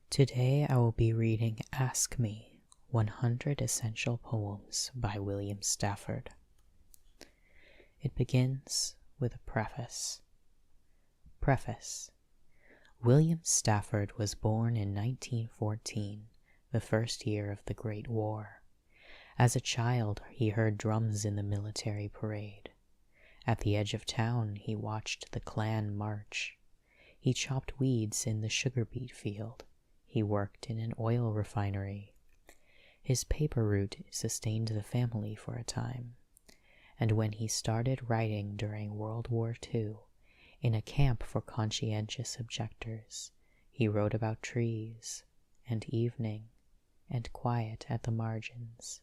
Today I will be reading Ask Me, 100 Essential Poems by William Stafford. It begins with a preface. Preface. William Stafford was born in 1914, the first year of the Great War. As a child, he heard drums in the military parade. At the edge of town, he watched the Klan march. He chopped weeds in the sugar beet field. He worked in an oil refinery. His paper route sustained the family for a time. And when he started writing during World War II, in a camp for conscientious objectors, he wrote about trees, and evening, and quiet at the margins.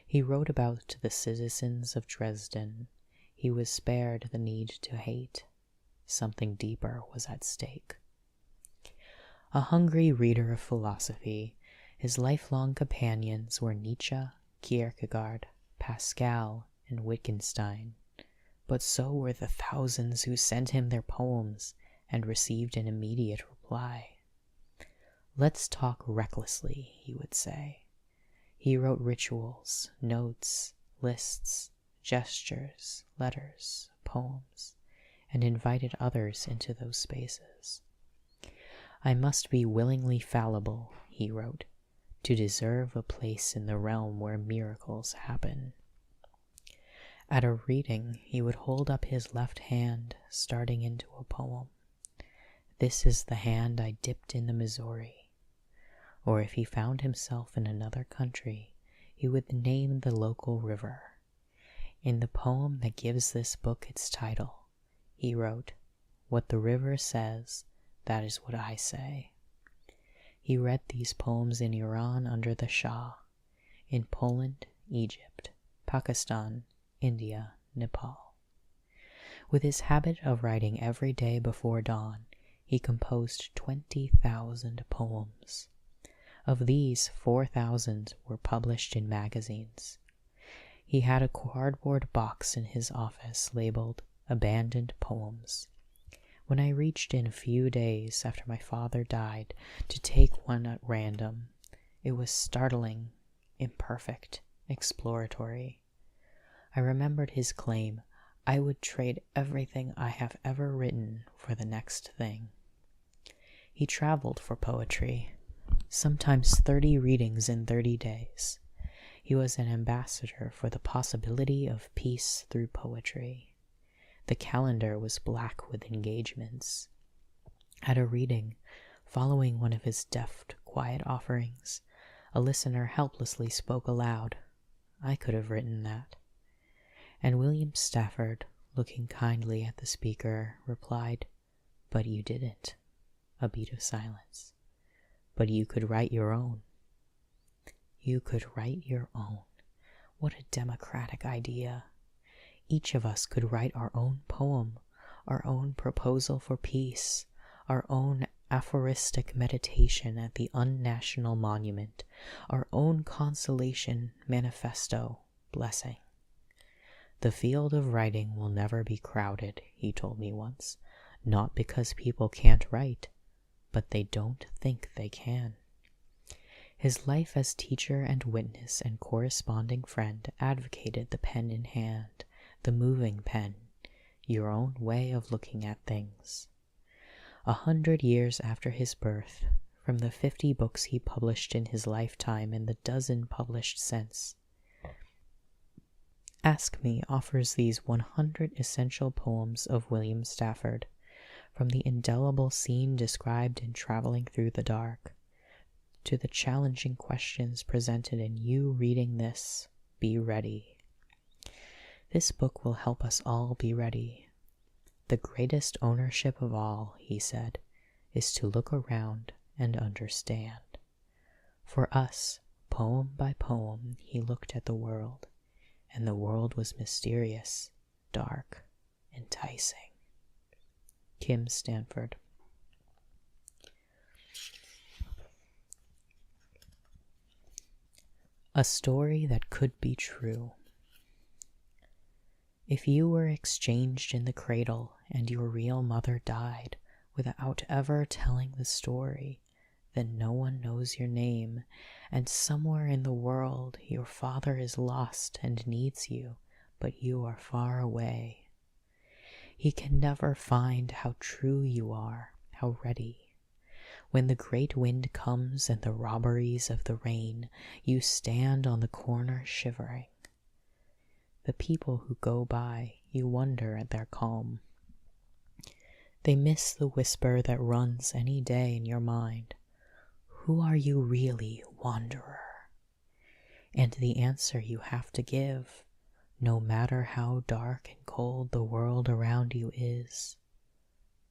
He wrote about the citizens of Dresden. He was spared the need to hate. Something deeper was at stake. A hungry reader of philosophy, his lifelong companions were Nietzsche, Kierkegaard, Pascal, and Wittgenstein. But so were the thousands who sent him their poems and received an immediate reply. "Let's talk recklessly," he would say. He wrote rituals, notes, lists, gestures, letters, poems, and invited others into those spaces. "I must be willingly fallible," he wrote, "to deserve a place in the realm where miracles happen." At a reading, he would hold up his left hand, starting into a poem. "This is the hand I dipped in the Missouri." Or if he found himself in another country, he would name the local river. In the poem that gives this book its title, he wrote, "What the river says, that is what I say." He read these poems in Iran under the Shah, in Poland, Egypt, Pakistan, India, Nepal. With his habit of writing every day before dawn, he composed 20,000 poems. Of these, 4,000 were published in magazines. He had a cardboard box in his office labeled Abandoned Poems. When I reached in a few days after my father died to take one at random, it was startling, imperfect, exploratory. I remembered his claim, "I would trade everything I have ever written for the next thing." He traveled for poetry, sometimes 30 readings in 30 days. He was an ambassador for the possibility of peace through poetry. The calendar was black with engagements. At a reading, following one of his deft, quiet offerings, a listener helplessly spoke aloud, "I could have written that." And William Stafford, looking kindly at the speaker, replied, "But you didn't." A beat of silence. "But you could write your own." You could write your own. What a democratic idea. Each of us could write our own poem, our own proposal for peace, our own aphoristic meditation at the unnational monument, our own consolation, manifesto, blessing. "The field of writing will never be crowded," he told me once, "not because people can't write, but they don't think they can." His life as teacher and witness and corresponding friend advocated the pen in hand, the moving pen, your own way of looking at things. 100 years after his birth, from the 50 books he published in his lifetime and the dozen published since, Ask Me offers these 100 essential poems of William Stafford, from the indelible scene described in Traveling Through the Dark, to the challenging questions presented in you reading this. Be ready. This book will help us all be ready. The greatest ownership of all, he said, is to look around and understand. For us, poem by poem, he looked at the world, and the world was mysterious, dark, enticing. Kim Stafford. A story that could be true. If you were exchanged in the cradle and your real mother died without ever telling the story, then no one knows your name, and somewhere in the world your father is lost and needs you, but you are far away. He can never find how true you are, how ready. When the great wind comes and the robberies of the rain, you stand on the corner shivering. The people who go by, you wonder at their calm. They miss the whisper that runs any day in your mind. Who are you really, wanderer? And the answer you have to give, no matter how dark and cold the world around you is,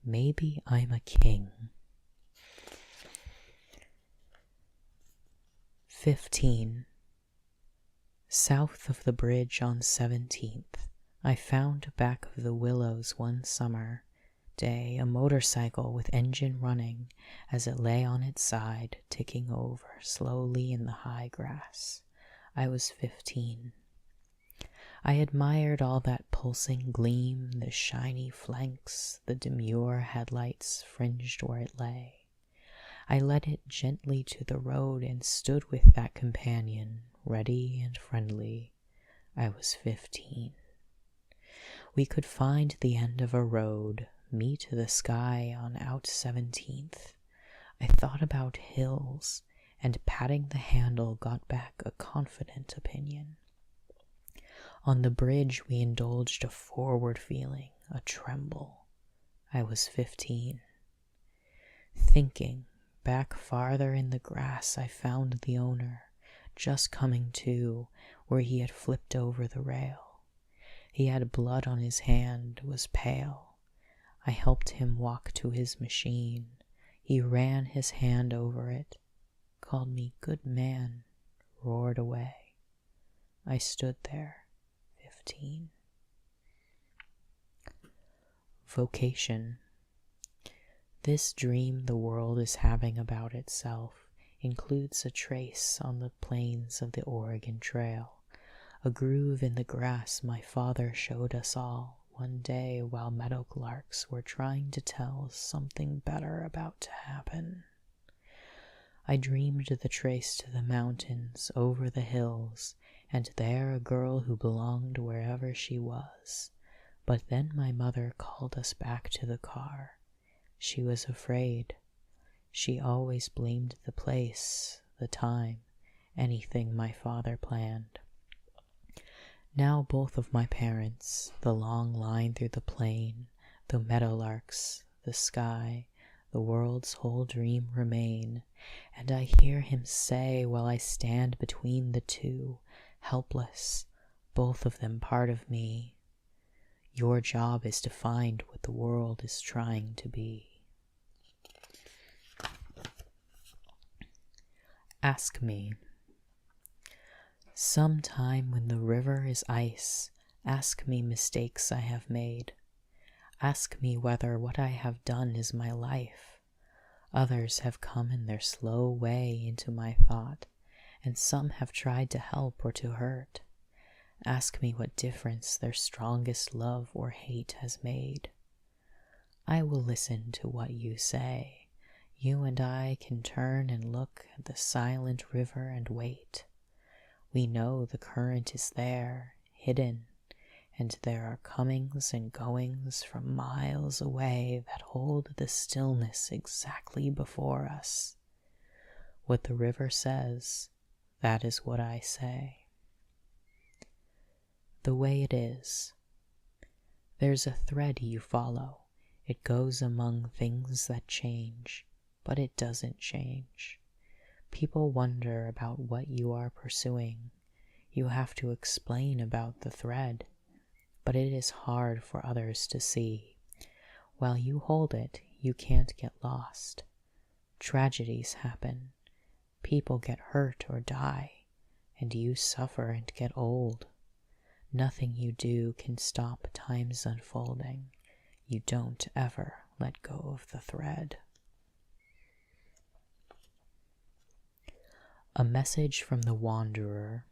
maybe I'm a king. 15. South of the bridge on 17th, I found back of the willows one summer day a motorcycle with engine running as it lay on its side, ticking over slowly in the high grass. I was 15. I admired all that pulsing gleam, the shiny flanks, the demure headlights fringed where it lay. I led it gently to the road and stood with that companion, ready and friendly. I was 15. We could find the end of a road, meet the sky on out 17th. I thought about hills, and patting the handle got back a confident opinion. On the bridge we indulged a forward feeling, a tremble. I was 15. Thinking, back farther in the grass I found the owner, just coming to where he had flipped over the rail. He had blood on his hand, was pale. I helped him walk to his machine. He ran his hand over it, called me good man, roared away. I stood there, 15. Vocation. This dream the world is having about itself includes a trace on the plains of the Oregon Trail, a groove in the grass my father showed us all one day while meadowlarks were trying to tell us something better about to happen. I dreamed the trace to the mountains, over the hills, and there a girl who belonged wherever she was. But then my mother called us back to the car. She was afraid. She always blamed the place, the time, anything my father planned. Now both of my parents, the long line through the plain, the meadowlarks, the sky, the world's whole dream remain, and I hear him say while I stand between the two, helpless, both of them part of me, your job is to find what the world is trying to be. Ask me. Sometime when the river is ice, ask me mistakes I have made. Ask me whether what I have done is my life. Others have come in their slow way into my thought, and some have tried to help or to hurt. Ask me what difference their strongest love or hate has made. I will listen to what you say. You and I can turn and look at the silent river and wait. We know the current is there, hidden, and there are comings and goings from miles away that hold the stillness exactly before us. What the river says, that is what I say. The way it is. There's a thread you follow. It goes among things that change, but it doesn't change. People wonder about what you are pursuing. You have to explain about the thread, but it is hard for others to see. While you hold it, you can't get lost. Tragedies happen. People get hurt or die, and you suffer and get old. Nothing you do can stop time's unfolding. You don't ever let go of the thread. A message from the wanderer.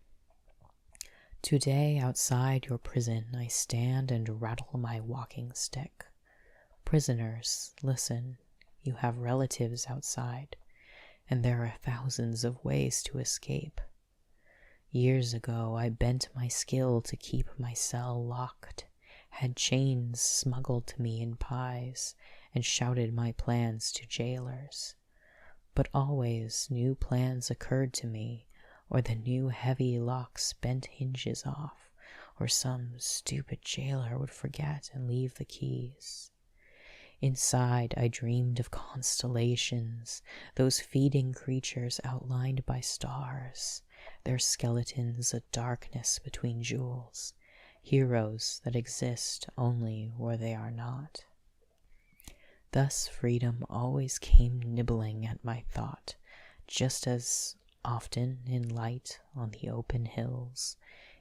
Today outside your prison I stand and rattle my walking stick. Prisoners, listen, you have relatives outside. and there are thousands of ways to escape. Years ago I bent my skill to keep my cell locked, had chains smuggled to me in pies, and shouted my plans to jailers. But always new plans occurred to me, or the new heavy locks bent hinges off, or some stupid jailer would forget and leave the keys. Inside I dreamed of constellations, those feeding creatures outlined by stars, their skeletons a darkness between jewels, heroes that exist only where they are not. Thus freedom always came nibbling at my thought, just as often in light on the open hills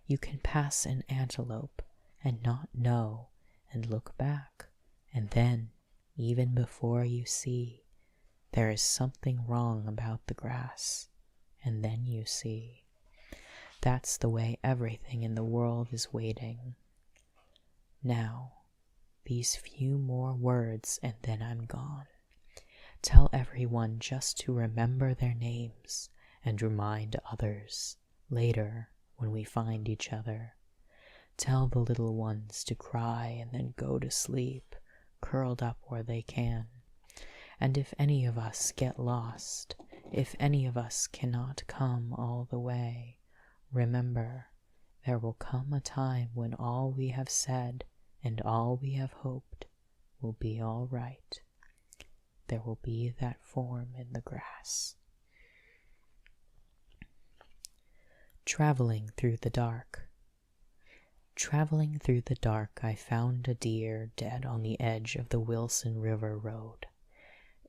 you can pass an antelope and not know and look back, and then, even before you see, there is something wrong about the grass, and then you see. That's the way everything in the world is waiting. Now, these few more words and then I'm gone. Tell everyone just to remember their names and remind others later when we find each other. Tell the little ones to cry and then go to sleep, curled up where they can. And if any of us get lost, if any of us cannot come all the way, remember, there will come a time when all we have said and all we have hoped will be all right. There will be that form in the grass. Traveling through the dark. Traveling through the dark, I found a deer dead on the edge of the Wilson River Road.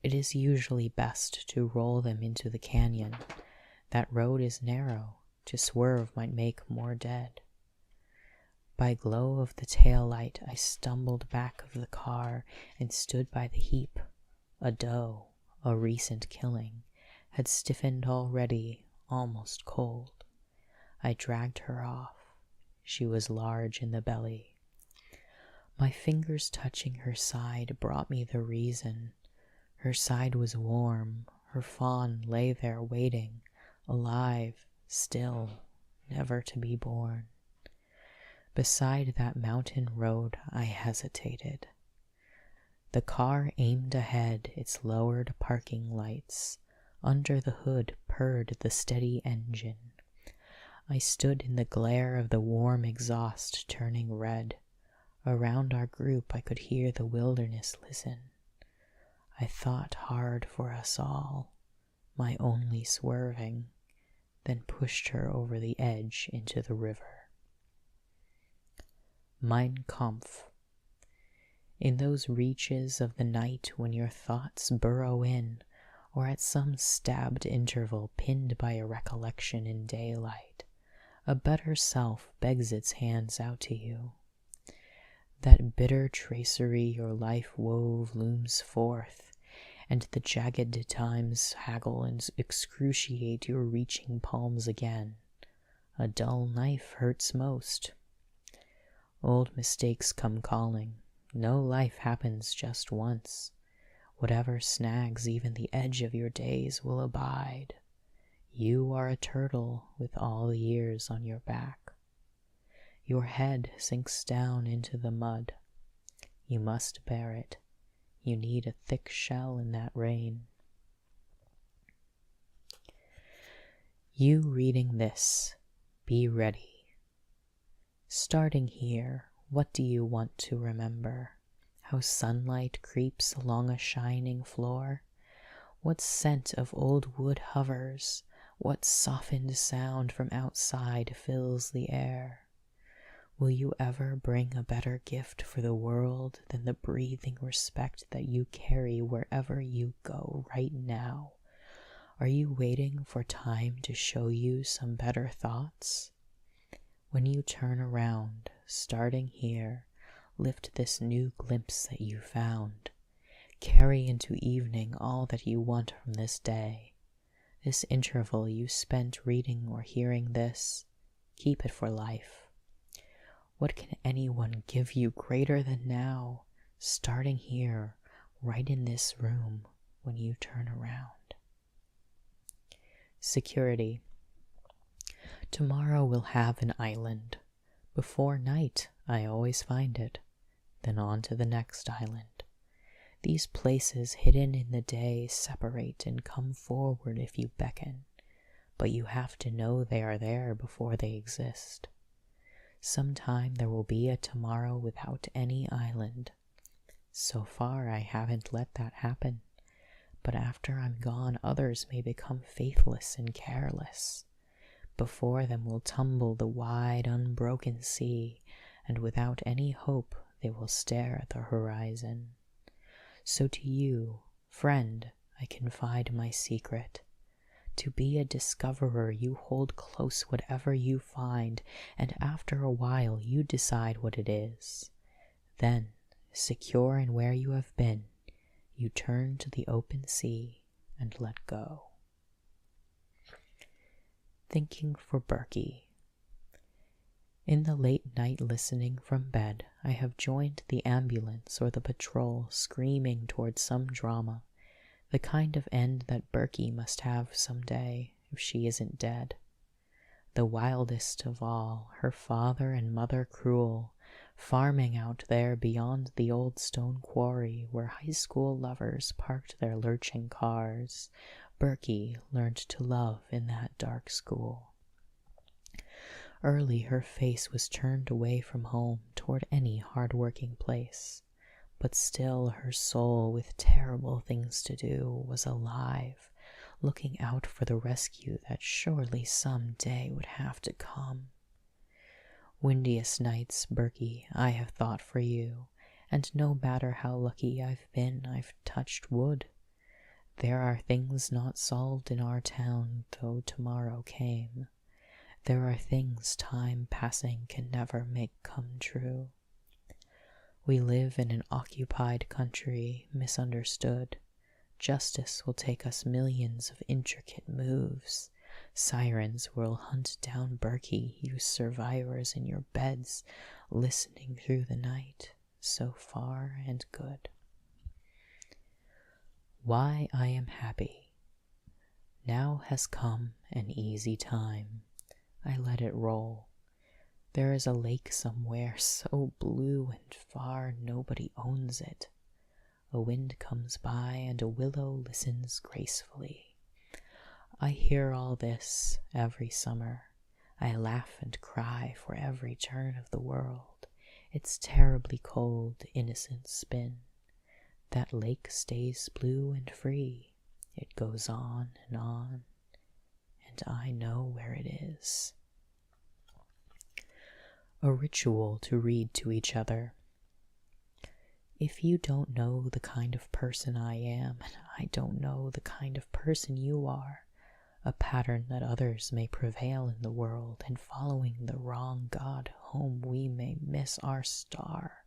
It is usually best to roll them into the canyon. That road is narrow. To swerve might make more dead. By glow of the tail light, I stumbled back of the car and stood by the heap. A doe, a recent killing, had stiffened already, almost cold. I dragged her off. She was large in the belly. My fingers touching her side brought me the reason. Her side was warm. Her fawn lay there waiting, alive, still, never to be born. Beside that mountain road I hesitated. The car aimed ahead its lowered parking lights. Under the hood purred the steady engine. I stood in the glare of the warm exhaust turning red. Around our group I could hear the wilderness listen. I thought hard for us all, my only swerving, then pushed her over the edge into the river. Mein Kampf. In those reaches of the night when your thoughts burrow in, or at some stabbed interval pinned by a recollection in daylight, a better self begs its hands out to you. That bitter tracery your life wove looms forth, and the jagged times haggle and excruciate your reaching palms again. A dull knife hurts most. Old mistakes come calling. No life happens just once. Whatever snags even the edge of your days will abide. You are a turtle with all the years on your back. Your head sinks down into the mud. You must bear it. You need a thick shell in that rain. You reading this, be ready. Starting here, what do you want to remember? How sunlight creeps along a shining floor? What scent of old wood hovers? What softened sound from outside fills the air? Will you ever bring a better gift for the world than the breathing respect that you carry wherever you go right now? Are you waiting for time to show you some better thoughts? When you turn around, starting here, lift this new glimpse that you found. Carry into evening all that you want from this day. This interval you spent reading or hearing this, keep it for life. What can anyone give you greater than now, starting here, right in this room, when you turn around? Security. Tomorrow we'll have an island. Before night I always find it, then on to the next island. These places hidden in the day separate and come forward if you beckon, but you have to know they are there before they exist. Sometime there will be a tomorrow without any island. So far I haven't let that happen, but after I'm gone others may become faithless and careless. Before them will tumble the wide, unbroken sea, and without any hope they will stare at the horizon. So to you, friend, I confide my secret. To be a discoverer, you hold close whatever you find, and after a while you decide what it is. Then, secure in where you have been, you turn to the open sea and let go. Thinking for Berky. In the late night listening from bed, I have joined the ambulance or the patrol screaming towards some drama, the kind of end that Berky must have some day if she isn't dead. The wildest of all, her father and mother cruel, farming out there beyond the old stone quarry where high school lovers parked their lurching cars. Berky learned to love in that dark school. Early her face was turned away from home toward any hard-working place, but still her soul, with terrible things to do, was alive, looking out for the rescue that surely some day would have to come. Windiest nights, Berky, I have thought for you, and no matter how lucky I've been, I've touched wood. There are things not solved in our town, though tomorrow came. There are things time passing can never make come true. We live in an occupied country, misunderstood. Justice will take us millions of intricate moves. Sirens will hunt down Berky, you survivors in your beds, listening through the night, so far and good. Why I am happy. Now has come an easy time. I let it roll. There is a lake somewhere, so blue and far nobody owns it. A wind comes by and a willow listens gracefully. I hear all this every summer. I laugh and cry for every turn of the world. Its terribly cold, innocent spin. That lake stays blue and free. It goes on, and I know where it is. A ritual to read to each other. If you don't know the kind of person I am, and I don't know the kind of person you are, a pattern that others may prevail in the world, and following the wrong God home we may miss our star.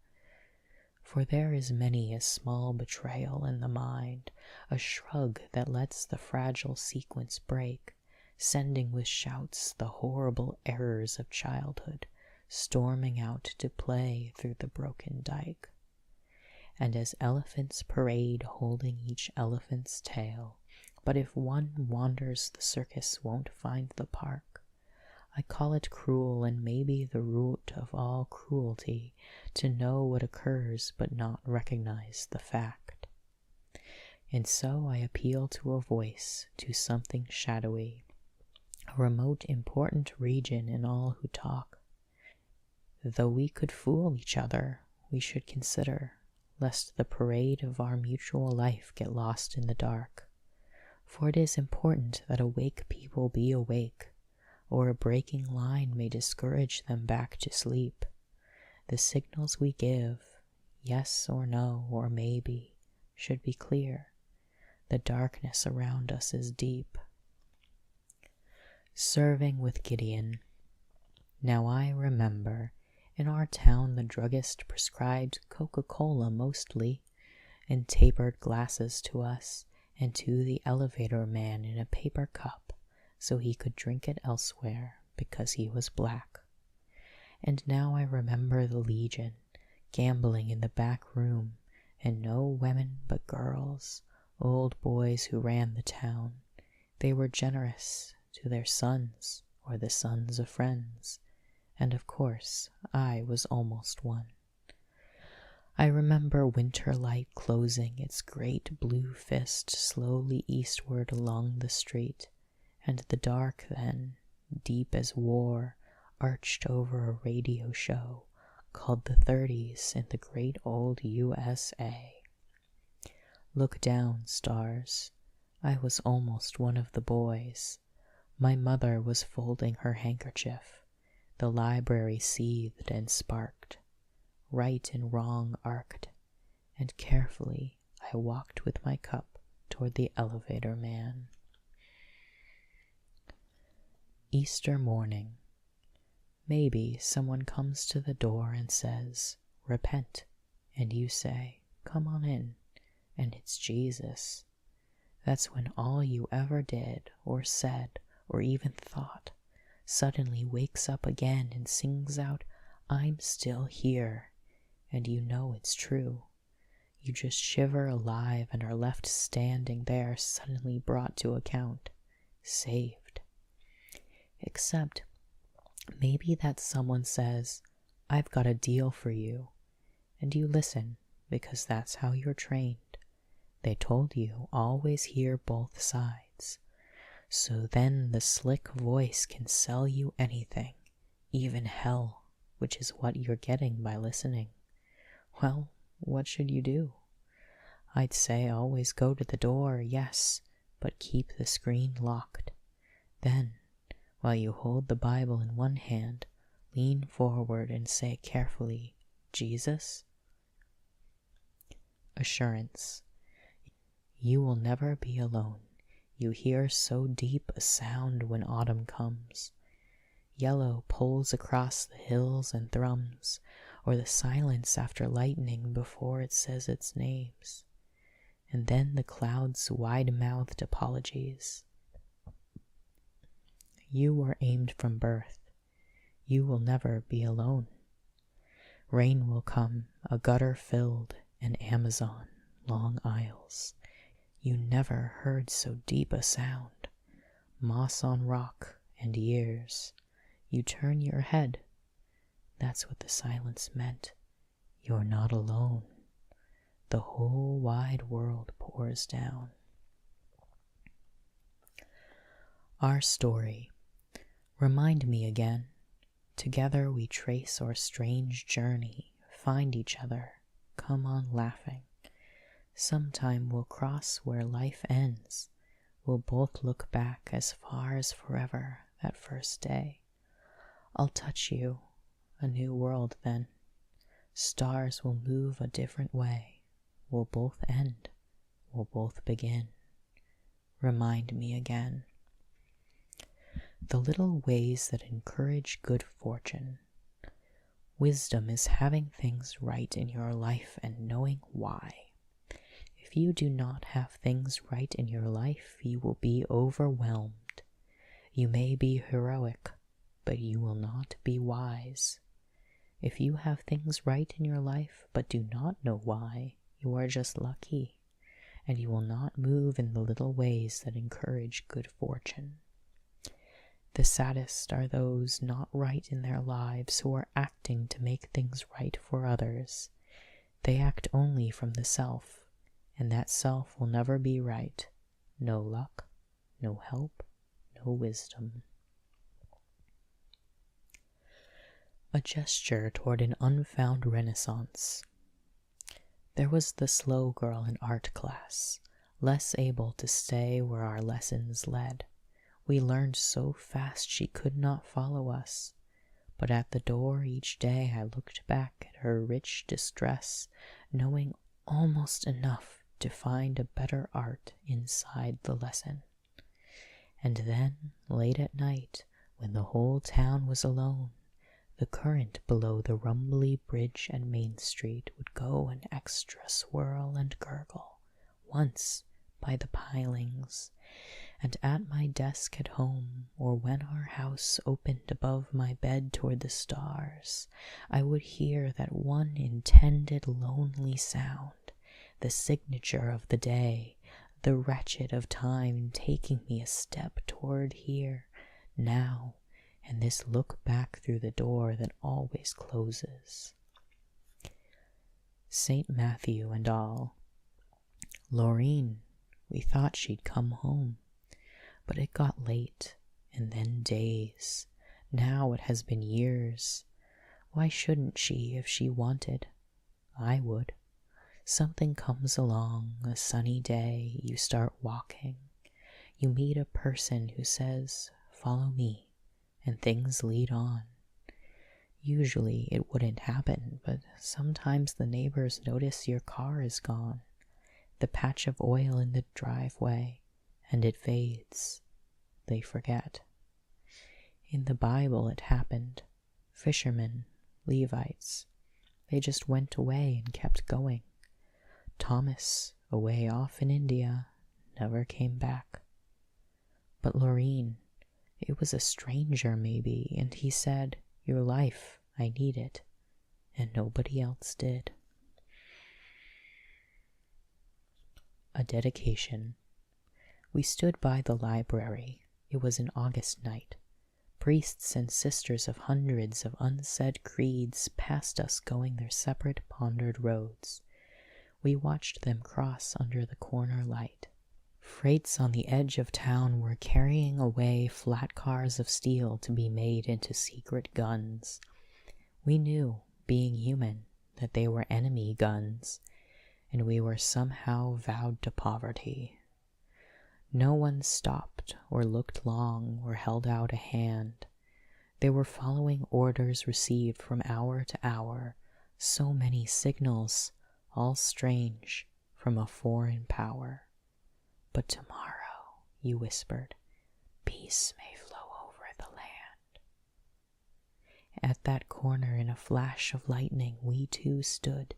For there is many a small betrayal in the mind, a shrug that lets the fragile sequence break, sending with shouts the horrible errors of childhood, storming out to play through the broken dike. And as elephants parade holding each elephant's tail, but if one wanders the circus won't find the park, I call it cruel, and maybe the root of all cruelty, to know what occurs but not recognize the fact. And so I appeal to a voice, to something shadowy, a remote important region in all who talk. Though we could fool each other, we should consider, lest the parade of our mutual life get lost in the dark. For it is important that awake people be awake, or a breaking line may discourage them back to sleep. The signals we give, yes or no or maybe, should be clear. The darkness around us is deep. Serving with Gideon. Now I remember, in our town the druggist prescribed Coca-Cola mostly, in tapered glasses to us, and to the elevator man in a paper cup, so he could drink it elsewhere because he was black. And now I remember the Legion, gambling in the back room, and no women but girls, old boys who ran the town. They were generous to their sons or the sons of friends, and of course I was almost one. I remember winter light closing its great blue fist slowly eastward along the street, and the dark then, deep as war, arched over a radio show called the 30s in the great old USA. Look down, stars. I was almost one of the boys. My mother was folding her handkerchief. The library seethed and sparked. Right and wrong arced, and carefully I walked with my cup toward the elevator man. Easter morning. Maybe someone comes to the door and says, "Repent," and you say, "Come on in," and it's Jesus. That's when all you ever did or said or even thought suddenly wakes up again and sings out, "I'm still here," and you know it's true. You just shiver alive and are left standing there, suddenly brought to account, saved. Except maybe that someone says, "I've got a deal for you," and you listen because that's how you're trained. They told you always hear both sides. So then the slick voice can sell you anything, even hell, which is what you're getting by listening. Well, what should you do? I'd say always go to the door, yes, but keep the screen locked. Then, while you hold the Bible in one hand, lean forward and say carefully, "Jesus?" Assurance. You will never be alone. You hear so deep a sound when autumn comes. Yellow pulls across the hills and thrums, or the silence after lightning before it says its names. And then the clouds' wide-mouthed apologies. You were aimed from birth. You will never be alone. Rain will come, a gutter filled, an Amazon, long aisles. You never heard so deep a sound. Moss on rock and years. You turn your head. That's what the silence meant. You're not alone. The whole wide world pours down. Our story. Remind me again. Together we trace our strange journey, find each other, come on laughing. Sometime we'll cross where life ends. We'll both look back as far as forever, that first day. I'll touch you, a new world then. Stars will move a different way. We'll both end, we'll both begin. Remind me again. The little ways that encourage good fortune. Wisdom is having things right in your life and knowing why. If you do not have things right in your life, you will be overwhelmed. You may be heroic, but you will not be wise. If you have things right in your life but do not know why, you are just lucky, and you will not move in the little ways that encourage good fortune. The saddest are those not right in their lives who are acting to make things right for others. They act only from the self, and that self will never be right. No luck, no help, no wisdom. A gesture toward an unfound renaissance. There was the slow girl in art class, less able to stay where our lessons led. We learned so fast she could not follow us. But at the door each day I looked back at her rich distress, knowing almost enough to find a better art inside the lesson. And then, late at night, when the whole town was alone, the current below the rumbly bridge and Main Street would go an extra swirl and gurgle, once by the pilings, and at my desk at home, or when our house opened above my bed toward the stars, I would hear that one intended lonely sound, the signature of the day, the wretched of time taking me a step toward here, now, and this look back through the door that always closes. St. Matthew and all. Laureen, we thought she'd come home, but it got late, and then days. Now it has been years. Why shouldn't she if she wanted? I would. Something comes along, a sunny day, you start walking. You meet a person who says, "Follow me," and things lead on. Usually it wouldn't happen, but sometimes the neighbors notice your car is gone, the patch of oil in the driveway, and it fades. They forget. In the Bible it happened. Fishermen, Levites, they just went away and kept going. Thomas, away off in India, never came back. But Laureen, it was a stranger maybe, and he said, "Your life, I need it," and nobody else did. A dedication. We stood by the library. It was an August night. Priests and sisters of hundreds of unsaid creeds passed us going their separate pondered roads. We watched them cross under the corner light. Freights on the edge of town were carrying away flat cars of steel to be made into secret guns. We knew, being human, that they were enemy guns, and we were somehow vowed to poverty. No one stopped or looked long or held out a hand. They were following orders received from hour to hour, so many signals, all strange, from a foreign power. "But tomorrow," you whispered, "peace may flow over the land." At that corner in a flash of lightning we two stood.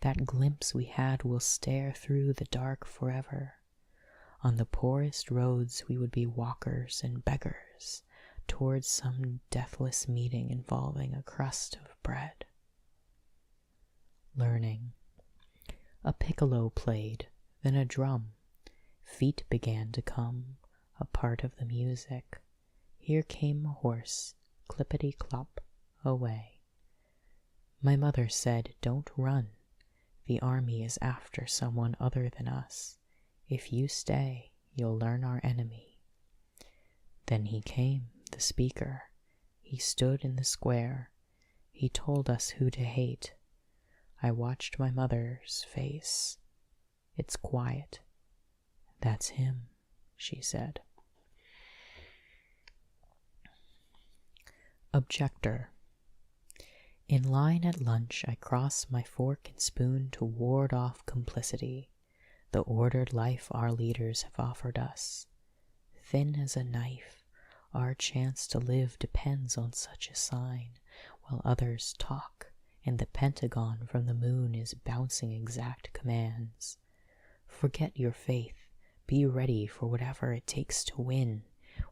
That glimpse we had will stare through the dark forever. On the poorest roads we would be walkers and beggars towards some deathless meeting involving a crust of bread. Learning. A piccolo played, then a drum. Feet began to come, a part of the music. Here came a horse, clippity-clop, away. My mother said, "Don't run. The army is after someone other than us. If you stay, you'll learn our enemy." Then he came, the speaker. He stood in the square. He told us who to hate. I watched my mother's face. "It's quiet." "That's him," she said. Objector. In line at lunch, I cross my fork and spoon to ward off complicity, the ordered life our leaders have offered us. Thin as a knife, our chance to live depends on such a sign, while others talk, and the Pentagon from the moon is bouncing exact commands. Forget your faith. Be ready for whatever it takes to win.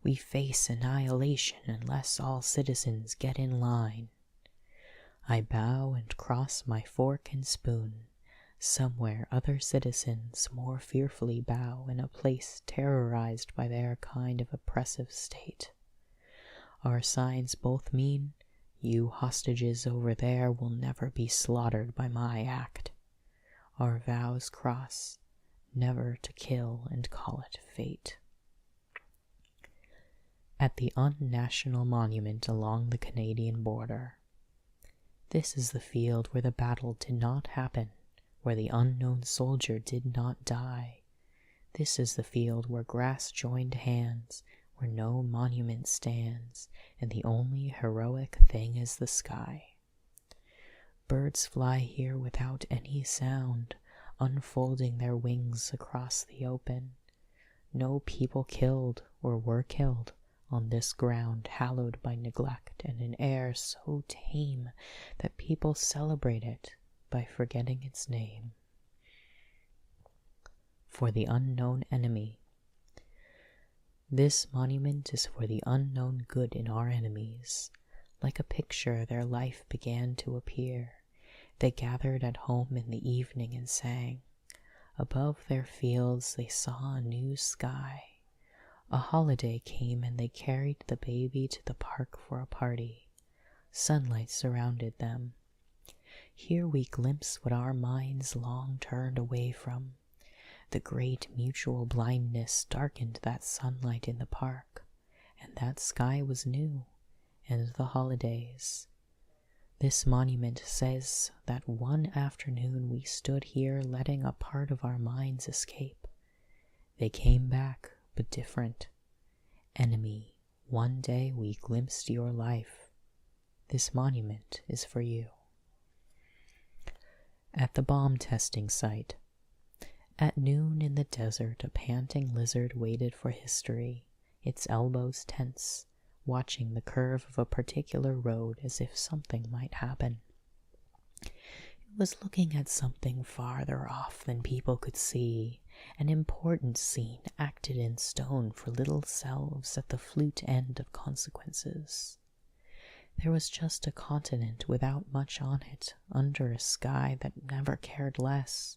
We face annihilation unless all citizens get in line. I bow and cross my fork and spoon. Somewhere other citizens more fearfully bow in a place terrorized by their kind of oppressive state. Our signs both mean, you hostages over there will never be slaughtered by my act. Our vows cross, never to kill and call it fate. At the unnational monument along the Canadian border. This is the field where the battle did not happen, where the unknown soldier did not die. This is the field where grass joined hands, where no monument stands, and the only heroic thing is the sky. Birds fly here without any sound, unfolding their wings across the open. No people killed or were killed on this ground hallowed by neglect and an air so tame that people celebrate it by forgetting its name. For the unknown enemy. This monument is for the unknown good in our enemies. Like a picture, their life began to appear. They gathered at home in the evening and sang. Above their fields they saw a new sky. A holiday came and they carried the baby to the park for a party. Sunlight surrounded them. Here we glimpse what our minds long turned away from. The great mutual blindness darkened that sunlight in the park, and that sky was new, and the holidays. This monument says that one afternoon we stood here letting a part of our minds escape. They came back, but different. Enemy, one day we glimpsed your life. This monument is for you. At the bomb testing site. At noon in the desert, a panting lizard waited for history, its elbows tense, watching the curve of a particular road as if something might happen. It was looking at something farther off than people could see, an important scene acted in stone for little selves at the flute end of consequences. There was just a continent without much on it, under a sky that never cared less.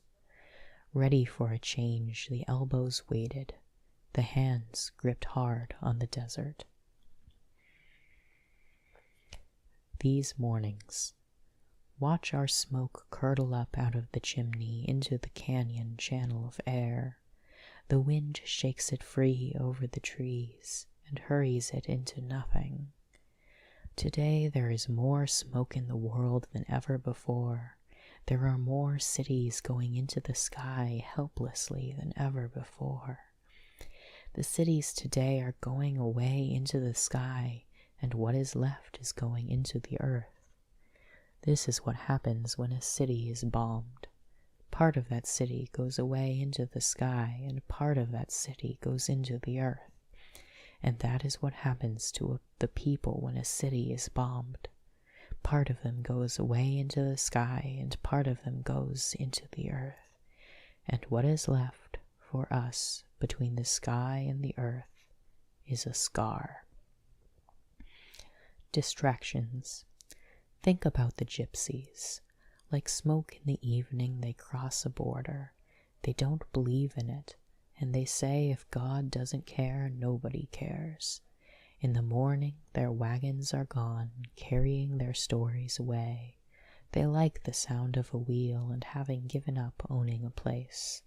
Ready for a change, the elbows waited, the hands gripped hard on the desert. These mornings, watch our smoke curdle up out of the chimney into the canyon channel of air. The wind shakes it free over the trees and hurries it into nothing. Today there is more smoke in the world than ever before. There are more cities going into the sky helplessly than ever before. The cities today are going away into the sky, and what is left is going into the earth. This is what happens when a city is bombed. Part of that city goes away into the sky, and part of that city goes into the earth. And that is what happens to the people when a city is bombed. Part of them goes away into the sky, and part of them goes into the earth. And what is left for us between the sky and the earth is a scar. Distractions. Think about the gypsies. Like smoke in the evening, they cross a border. They don't believe in it. And they say if God doesn't care, nobody cares. In the morning, their wagons are gone, carrying their stories away. They like the sound of a wheel and having given up owning a place.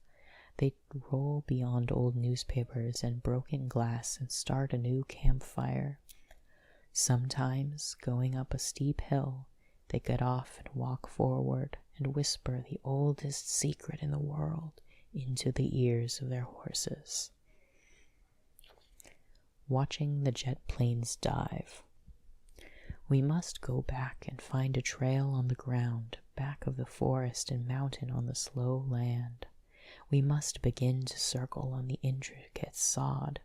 They roll beyond old newspapers and broken glass and start a new campfire. Sometimes, going up a steep hill, they get off and walk forward and whisper the oldest secret in the world into the ears of their horses. Watching the jet planes dive. We must go back and find a trail on the ground, back of the forest and mountain on the slow land. We must begin to circle on the intricate sod.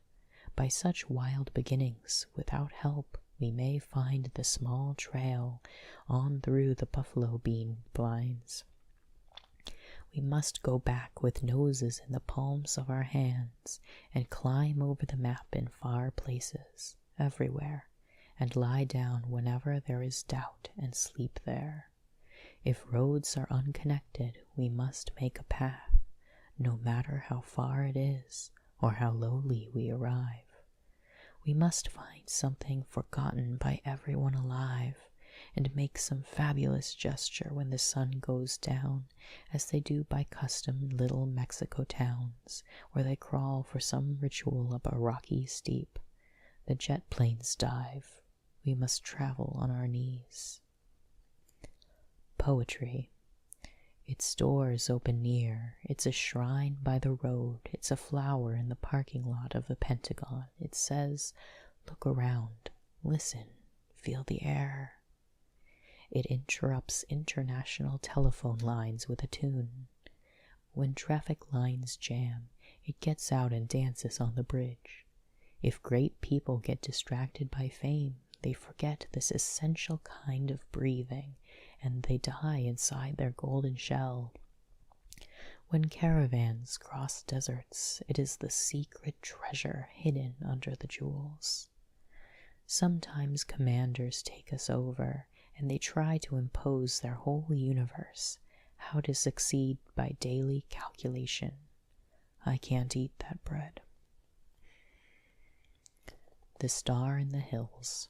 By such wild beginnings, without help, we may find the small trail on through the buffalo bean vines. We must go back with noses in the palms of our hands and climb over the map in far places, everywhere, and lie down whenever there is doubt and sleep there. If roads are unconnected, we must make a path, no matter how far it is or how lowly we arrive. We must find something forgotten by everyone alive and make some fabulous gesture when the sun goes down, as they do by custom in little Mexico towns, where they crawl for some ritual up a rocky steep. The jet planes dive. We must travel on our knees. Poetry. Its doors open near. It's a shrine by the road. It's a flower in the parking lot of the Pentagon. It says, look around, listen, feel the air. It interrupts international telephone lines with a tune. When traffic lines jam, it gets out and dances on the bridge. If great people get distracted by fame, they forget this essential kind of breathing, and they die inside their golden shell. When caravans cross deserts, it is the secret treasure hidden under the jewels. Sometimes commanders take us over, and they try to impose their whole universe. how to succeed by daily calculation. I can't eat that bread. The Star in the Hills.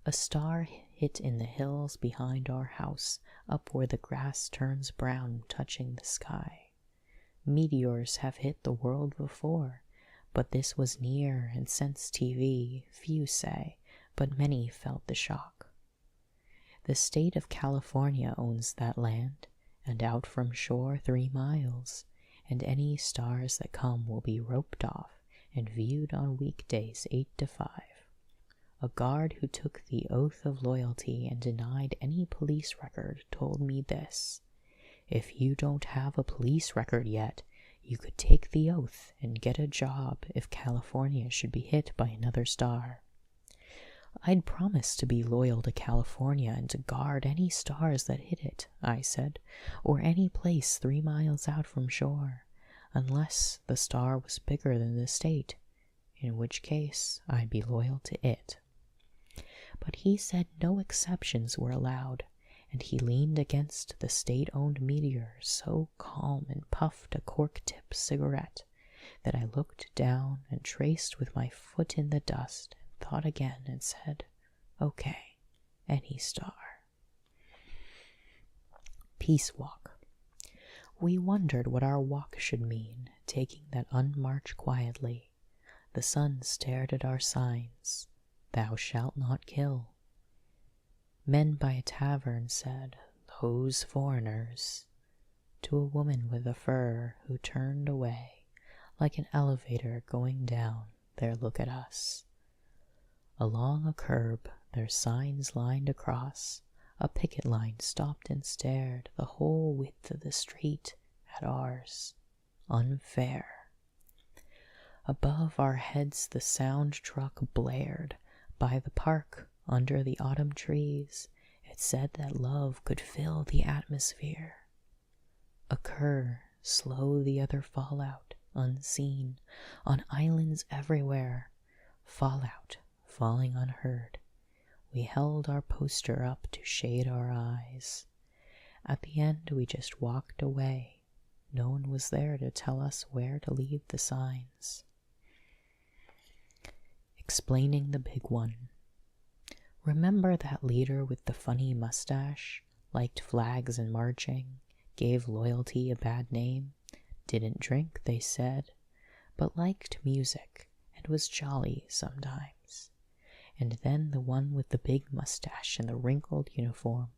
A star hit in the hills behind our house, up where the grass turns brown, touching the sky. Meteors have hit the world before, but this was near, and since TV, few say, but many felt the shock. The state of California owns that land, and out from shore 3 miles, and any stars that come will be roped off and viewed on weekdays 8 to 5. A guard who took the oath of loyalty and denied any police record told me this: if you don't have a police record yet, you could take the oath and get a job if California should be hit by another star. I'd promised to be loyal to California and to guard any stars that hit it, I said, or any place 3 miles out from shore, unless the star was bigger than the state, in which case I'd be loyal to it. But he said no exceptions were allowed, and he leaned against the state-owned meteor so calm and puffed a cork-tip cigarette that I looked down and traced with my foot in the dust and thought again and said, okay, any star. Peace Walk. We wondered what our walk should mean, taking that unmarch quietly. The sun stared at our signs. Thou shalt not kill. Men by a tavern said, those foreigners, to a woman with a fur who turned away, like an elevator going down, there look at us. Along a curb, their signs lined across, a picket line stopped and stared the whole width of the street at ours. Unfair. Above our heads the sound truck blared. By the park, under the autumn trees, it said that love could fill the atmosphere. Occur, slow the other fallout, unseen, on islands everywhere. Fallout, falling unheard. We held our poster up to shade our eyes. At the end we just walked away. No one was there to tell us where to leave the signs. Explaining the big one. Remember that leader with the funny mustache? Liked flags and marching, gave loyalty a bad name, didn't drink, they said, but liked music and was jolly sometimes. And then the one with the big mustache and the wrinkled uniform,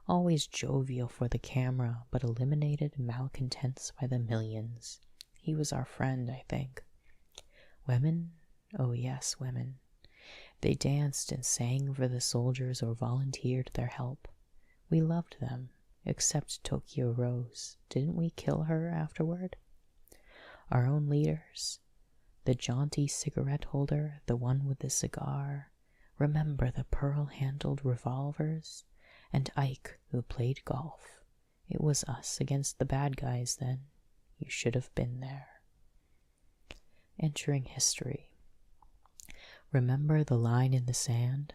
always jovial for the camera, but eliminated malcontents by the millions. He was our friend, I think. Women? Oh yes, women. They danced and sang for the soldiers or volunteered their help. We loved them, except Tokyo Rose. Didn't we kill her afterward? Our own leaders. The jaunty cigarette holder, the one with the cigar. Remember the pearl-handled revolvers? And Ike, who played golf. It was us against the bad guys then. You should have been there. Entering history. Remember the line in the sand?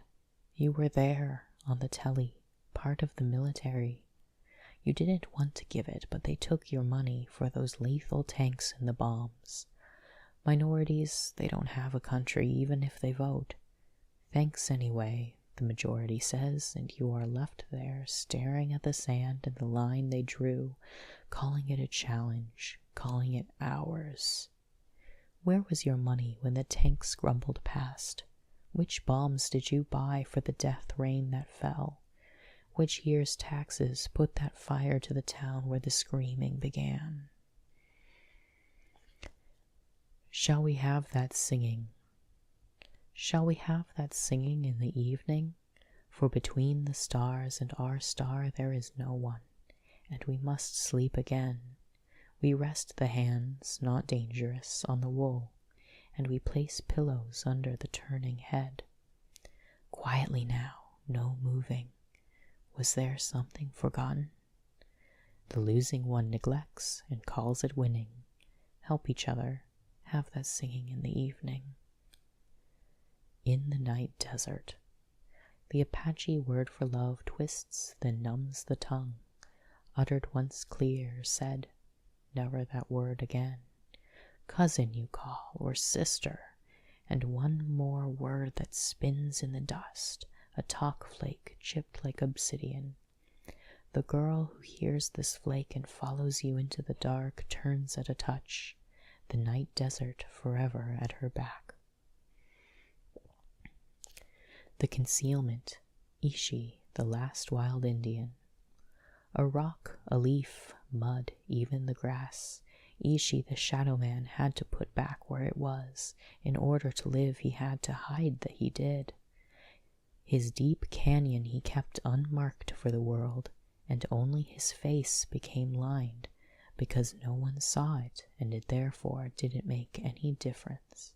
You were there, on the telly, part of the military. You didn't want to give it, but they took your money for those lethal tanks and the bombs. Minorities, they don't have a country even if they vote. Thanks anyway, the majority says, and you are left there staring at the sand and the line they drew, calling it a challenge, calling it ours. Where was your money when the tanks grumbled past? Which bombs did you buy for the death rain that fell? Which year's taxes put that fire to the town where the screaming began? Shall we have that singing? Shall we have that singing in the evening? For between the stars and our star there is no one, and we must sleep again. We rest the hands, not dangerous, on the wool, and we place pillows under the turning head. Quietly now, no moving. Was there something forgotten? The losing one neglects and calls it winning. Help each other, have that singing in the evening. In the night desert. The Apache word for love twists, then numbs the tongue. uttered once clear, said never that word again. Cousin you call, or sister, and one more word that spins in the dust, a talk flake chipped like obsidian. The girl who hears this flake and follows you into the dark turns at a touch, the night desert forever at her back. The concealment, Ishi, the last wild Indian. A rock, a leaf, mud, even the grass. Ishi, the shadow man, had to put back where it was. In order to live, he had to hide that he did. His deep canyon he kept unmarked for the world, and only his face became lined, because no one saw it, and it therefore didn't make any difference.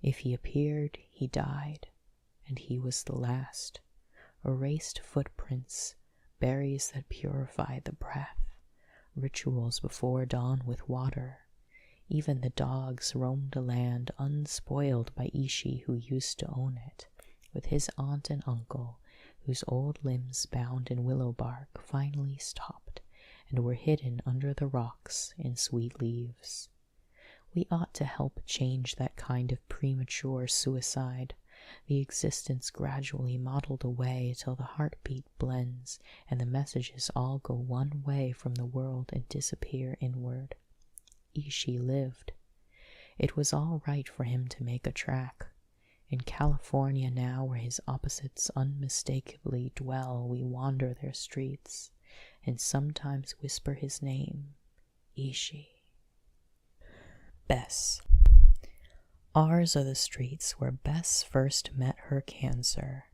If he appeared, he died, and he was the last. Erased footprints, berries that purify the breath, rituals before dawn with water. Even the dogs roamed a land unspoiled by Ishi, who used to own it, with his aunt and uncle, whose old limbs bound in willow bark finally stopped and were hidden under the rocks in sweet leaves. We ought to help change that kind of premature suicide, the existence gradually modeled away till the heartbeat blends and the messages all go one way from the world and disappear inward. Ishi lived. It was all right for him to make a track. In California now, where his opposites unmistakably dwell, we wander their streets, and sometimes whisper his name, Ishi. Bess. Ours are the streets where Bess first met her cancer.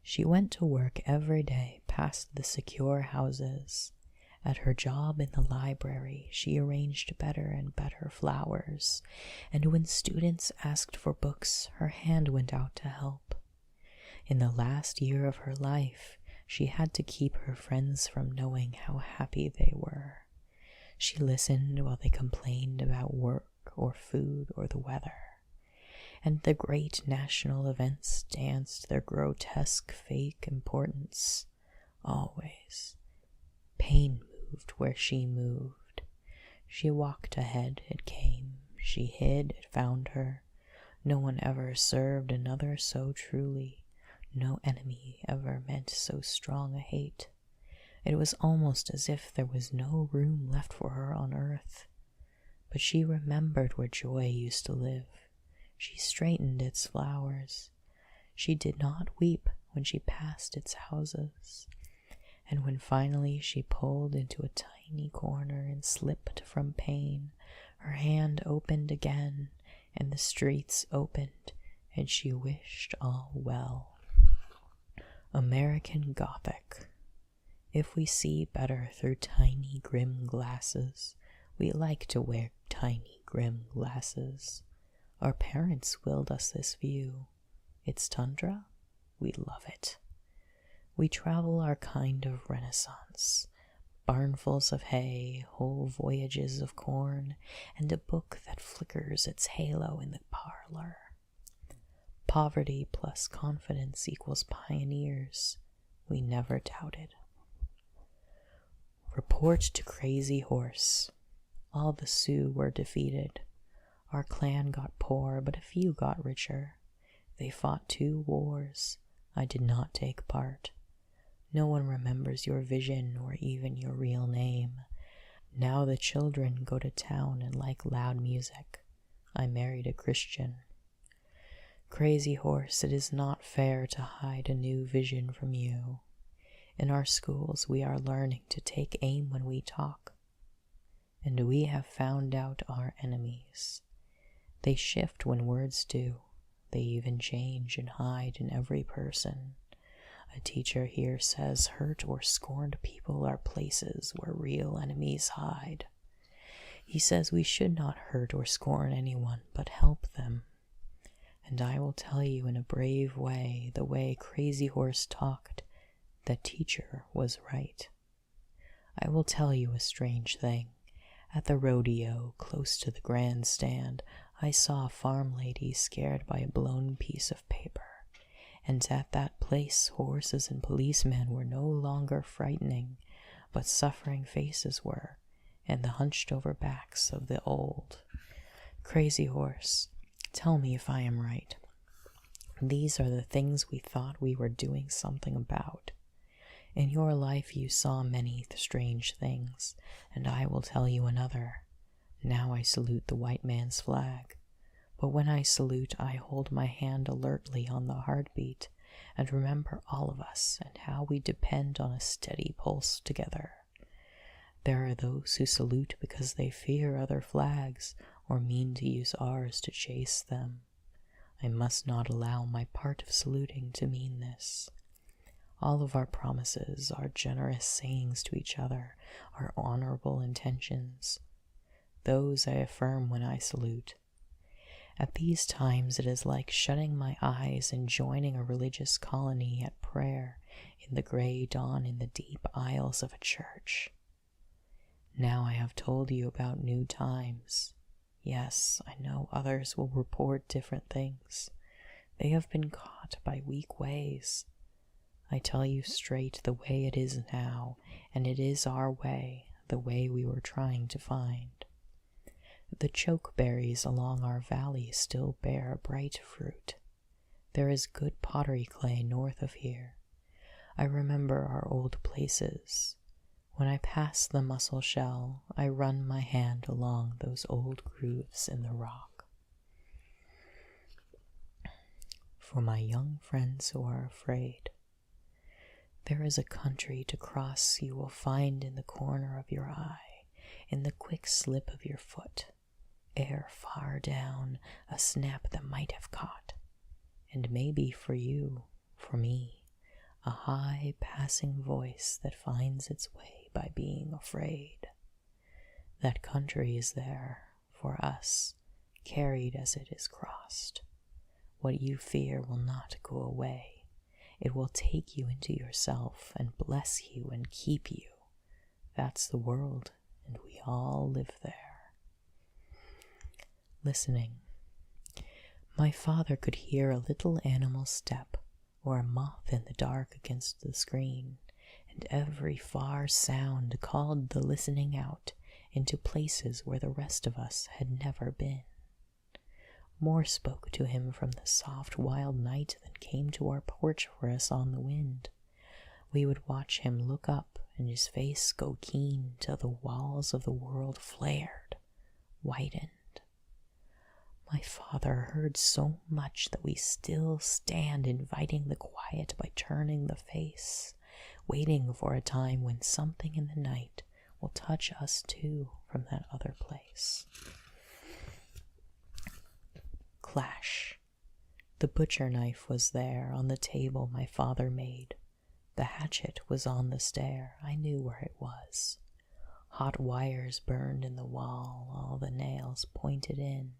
She went to work every day past the secure houses. At her job in the library, she arranged better and better flowers, and when students asked for books, her hand went out to help. In the last year of her life, she had to keep her friends from knowing how happy they were. She listened while they complained about work or food or the weather. And the great national events danced their grotesque fake importance. Always. Pain moved where she moved. She walked ahead, it came. She hid, it found her. No one ever served another so truly. No enemy ever meant so strong a hate. It was almost as if there was no room left for her on earth. But she remembered where joy used to live. She straightened its flowers. She did not weep when she passed its houses. And when finally she pulled into a tiny corner and slipped from pain, her hand opened again, and the streets opened, and she wished all well. American Gothic. If we see better through tiny grim glasses, we like to wear tiny grim glasses. Our parents willed us this view. It's tundra? We love it. We travel our kind of Renaissance. Barnfuls of hay, whole voyages of corn, and a book that flickers its halo in the parlor. Poverty plus confidence equals pioneers. We never doubted. Report to Crazy Horse. All the Sioux were defeated. Our clan got poor, but a few got richer. They fought 2 wars. I did not take part. No one remembers your vision or even your real name. Now the children go to town and like loud music. I married a Christian. Crazy Horse, it is not fair to hide a new vision from you. In our schools, we are learning to take aim when we talk. And we have found out our enemies. They shift when words do. They even change and hide in every person. A teacher here says hurt or scorned people are places where real enemies hide. He says we should not hurt or scorn anyone, but help them. And I will tell you in a brave way, the way Crazy Horse talked, that teacher was right. I will tell you a strange thing. At the rodeo, close to the grandstand, I saw a farm lady scared by a blown piece of paper. And at that place, horses and policemen were no longer frightening, but suffering faces were, and the hunched-over backs of the old. Crazy horse, tell me if I am right. These are the things we thought we were doing something about. In your life you saw many strange things, and I will tell you another. Now I salute the white man's flag. But when I salute, I hold my hand alertly on the heartbeat, and remember all of us and how we depend on a steady pulse together. There are those who salute because they fear other flags or mean to use ours to chase them. I must not allow my part of saluting to mean this. All of our promises, our generous sayings to each other, our honorable intentions, those I affirm when I salute. At these times it is like shutting my eyes and joining a religious colony at prayer in the gray dawn in the deep aisles of a church. Now I have told you about new times. Yes, I know others will report different things. They have been caught by weak ways. I tell you straight the way it is now, and it is our way, the way we were trying to find. The chokeberries along our valley still bear bright fruit. There is good pottery clay north of here. I remember our old places. When I pass the mussel shell, I run my hand along those old grooves in the rock. For my young friends who are afraid, there is a country to cross you will find in the corner of your eye, in the quick slip of your foot, ere far down a snap that might have caught, and maybe for you, for me, a high passing voice that finds its way by being afraid. That country is there, for us, carried as it is crossed. What you fear will not go away. It will take you into yourself and bless you and keep you. That's the world, and we all live there. Listening. My father could hear a little animal step, or a moth in the dark against the screen, and every far sound called the listening out into places where the rest of us had never been. More spoke to him from the soft wild night than came to our porch for us on the wind. We would watch him look up, and his face go keen till the walls of the world flared, whitened. My father heard so much that we still stand inviting the quiet by turning the face, waiting for a time when something in the night will touch us too from that other place. Clash. The butcher knife was there on the table my father made. The hatchet was on the stair. I knew where it was. Hot wires burned in the wall, all the nails pointed in.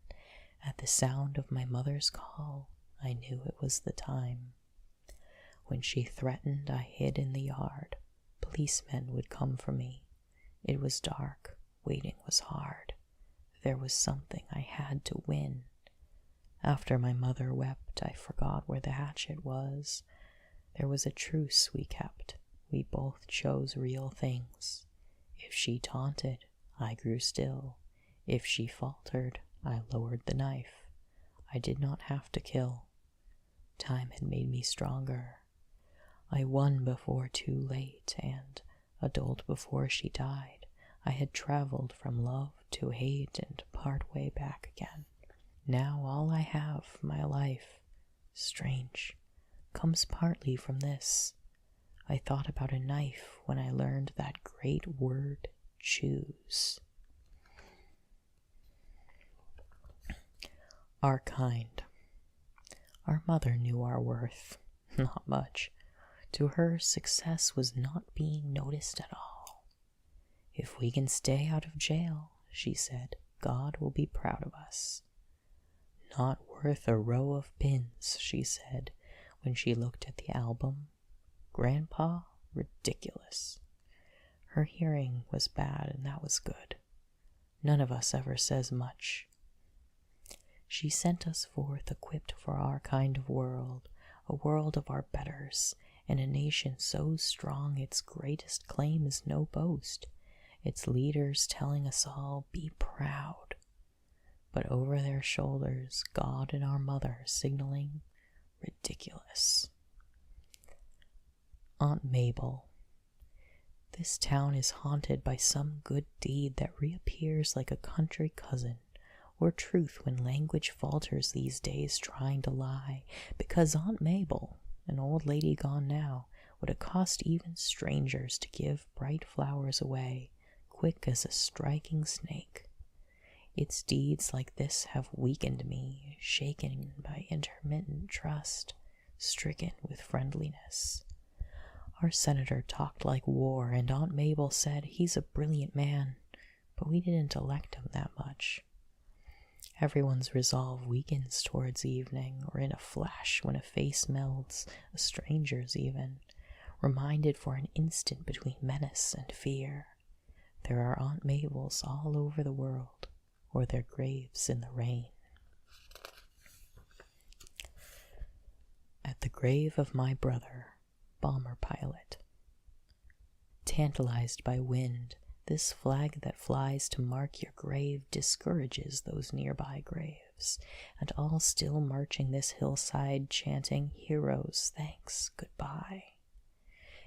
At the sound of my mother's call, I knew it was the time. When she threatened, I hid in the yard. Policemen would come for me. It was dark. Waiting was hard. There was something I had to win. After my mother wept, I forgot where the hatchet was. There was a truce we kept. We both chose real things. If she taunted, I grew still. If she faltered, I lowered the knife. I did not have to kill. Time had made me stronger. I won before too late, and, adult before she died, I had traveled from love to hate and part way back again. Now all I have, my life, strange, comes partly from this. I thought about a knife when I learned that great word, choose. Our kind. Our mother knew our worth. Not much. To her, success was not being noticed at all. If we can stay out of jail, she said, God will be proud of us. Not worth a row of pins, she said, when she looked at the album. Grandpa, ridiculous. Her hearing was bad, and that was good. None of us ever says much. She sent us forth equipped for our kind of world, a world of our betters, and a nation so strong its greatest claim is no boast, its leaders telling us all, be proud. But over their shoulders, God and our mother signaling, ridiculous. Aunt Mabel. This town is haunted by some good deed that reappears like a country cousin, or truth when language falters these days trying to lie, because Aunt Mabel, an old lady gone now, would accost even strangers to give bright flowers away, quick as a striking snake. Its deeds like this have weakened me, shaken by intermittent trust, stricken with friendliness. Our senator talked like war, and Aunt Mabel said he's a brilliant man, but we didn't elect him that much. Everyone's resolve weakens towards evening, or in a flash when a face melds, a stranger's even, reminded for an instant between menace and fear. There are Aunt Mabels all over the world, or their graves in the rain. At the grave of my brother, bomber pilot. Tantalized by wind, this flag that flies to mark your grave discourages those nearby graves, and all still marching this hillside chanting, heroes, thanks, goodbye.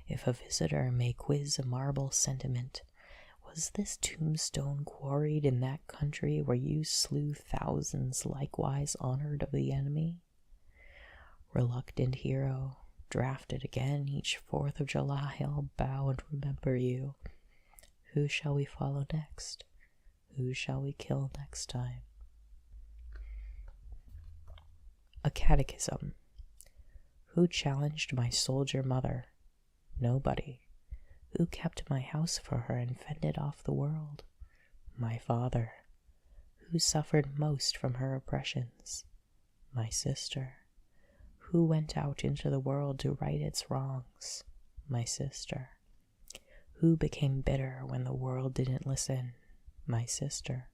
If a visitor may quiz a marble sentiment, was this tombstone quarried in that country where you slew thousands likewise honored of the enemy? Reluctant hero, drafted again each 4th of July, I'll bow and remember you. Who shall we follow next? Who shall we kill next time? A catechism. Who challenged my soldier mother? Nobody. Who kept my house for her and fended off the world? My father. Who suffered most from her oppressions? My sister. Who went out into the world to right its wrongs? My sister. Who became bitter when the world didn't listen? My sister.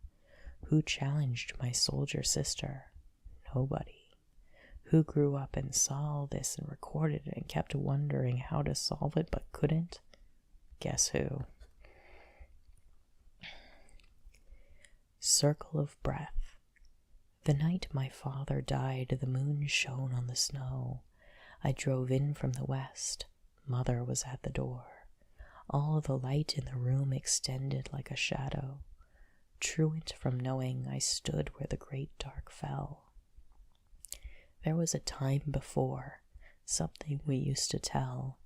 Who challenged my soldier sister? Nobody. Who grew up and saw all this and recorded it and kept wondering how to solve it but couldn't? Guess who? Circle of breath. The night my father died, the moon shone on the snow. I drove in from the west. Mother was at the door. All the light in the room extended like a shadow. Truant from knowing, I stood where the great dark fell. There was a time before, something we used to tell,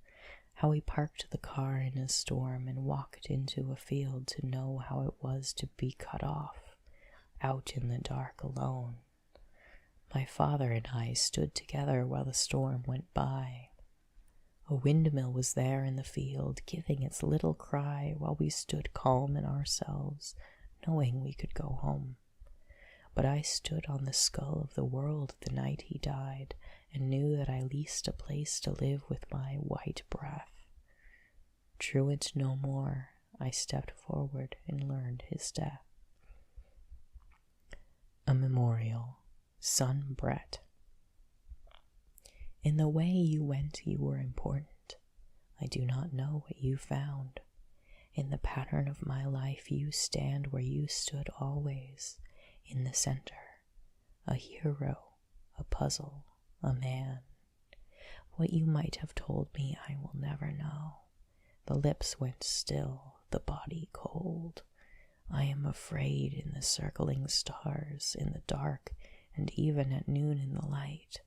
how we parked the car in a storm and walked into a field to know how it was to be cut off, out in the dark alone. My father and I stood together while the storm went by. A windmill was there in the field, giving its little cry while we stood calm in ourselves, knowing we could go home. But I stood on the skull of the world the night he died, and knew that I leased a place to live with my white breath. Truant no more, I stepped forward and learned his death. A memorial. Son Brett. In the way you went, you were important. I do not know what you found. In the pattern of my life, you stand where you stood always, in the center. A hero, a puzzle, a man. What you might have told me, I will never know. The lips went still, the body cold. I am afraid in the circling stars, in the dark, and even at noon in the light.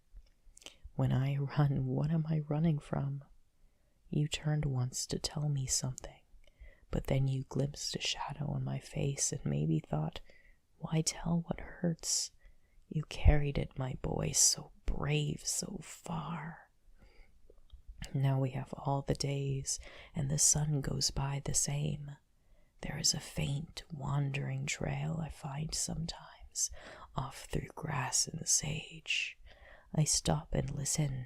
When I run, what am I running from? You turned once to tell me something, but then you glimpsed a shadow on my face and maybe thought, why tell what hurts? You carried it, my boy, so brave, so far. Now we have all the days, and the sun goes by the same. There is a faint, wandering trail I find sometimes, off through grass and sage. I stop and listen.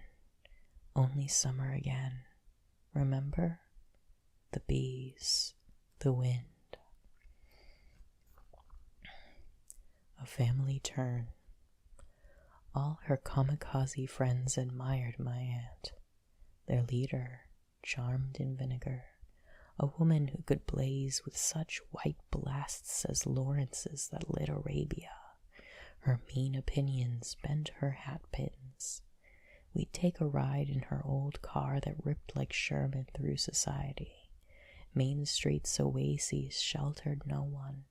Only summer again. Remember? The bees, the wind. A family turn. All her kamikaze friends admired my aunt. their leader, charmed in vinegar, a woman who could blaze with such white blasts as Lawrence's that lit Arabia. Her mean opinions bent her hat pins. We'd take a ride in her old car that ripped like Sherman through society. Main Street's oases sheltered no one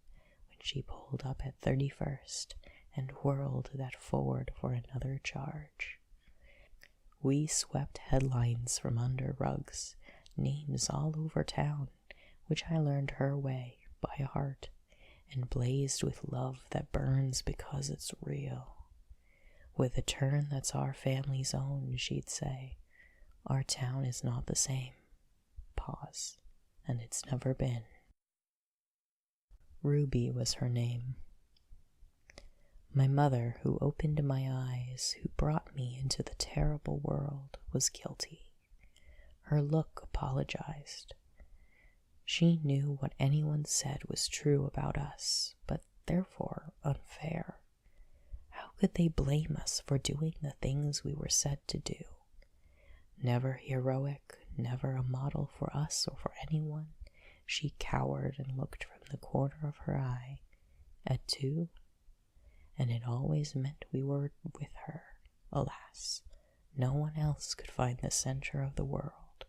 when she pulled up at 31st and whirled that Ford for another charge. We swept headlines from under rugs, names all over town, which I learned her way by heart, and blazed with love that burns because it's real. With a turn that's our family's own, she'd say, our town is not the same. Pause. And it's never been. Ruby was her name. My mother, who opened my eyes, who brought me into the terrible world, was guilty. Her look apologized. She knew what anyone said was true about us, but therefore unfair. How could they blame us for doing the things we were said to do? Never heroic, never a model for us or for anyone, she cowered and looked from the corner of her eye at 2, and it always meant we were with her. Alas, no one else could find the center of the world.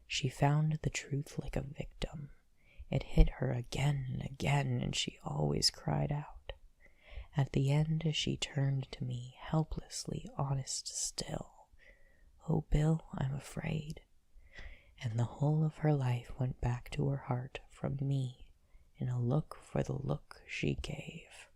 She found the truth like a victim. It hit her again and again, and she always cried out. At the end, she turned to me, helplessly honest still. Oh, Bill, I'm afraid. And the whole of her life went back to her heart from me in a look for the look she gave.